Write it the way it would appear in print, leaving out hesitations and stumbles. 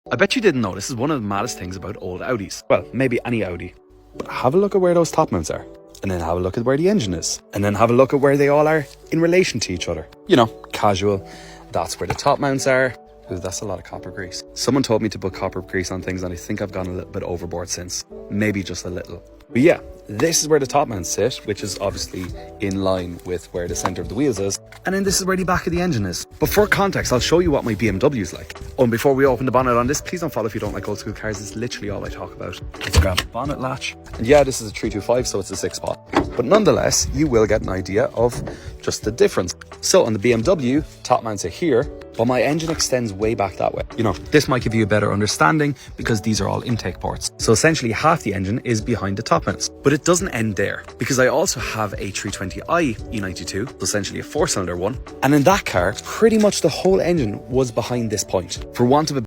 I bet you didn't know this is one of the maddest things about old Audis. Well, maybe any Audi. But have a look at where those top mounts are. And then have a look at where the engine is. And then have a look at where they all are in relation to each other. You know, casual. That's where the top mounts are. Ooh, that's a lot of copper grease. Someone told me to put copper grease on things and I think I've gone a little bit overboard since. Maybe just a little. But yeah, this is where the top mounts sit, which is obviously in line with where the center of the wheels is. And then this is where the back of the engine is. But for context, I'll show you what my BMW is like. Oh, and before we open the bonnet on this, please don't follow if you don't like old school cars. It's literally all I talk about. Let's grab the bonnet latch. And yeah, this is a 325, so it's a 6-spot. But nonetheless, you will get an idea of just the difference. So on the BMW, top mounts are here, but my engine extends way back that way. You know, this might give you a better understanding because these are all intake ports. So essentially half the engine is behind the top mounts. But it doesn't end there because I also have a 320i E92, so essentially a 4-cylinder one. And in that car, pretty much the whole engine was behind this point. For want of a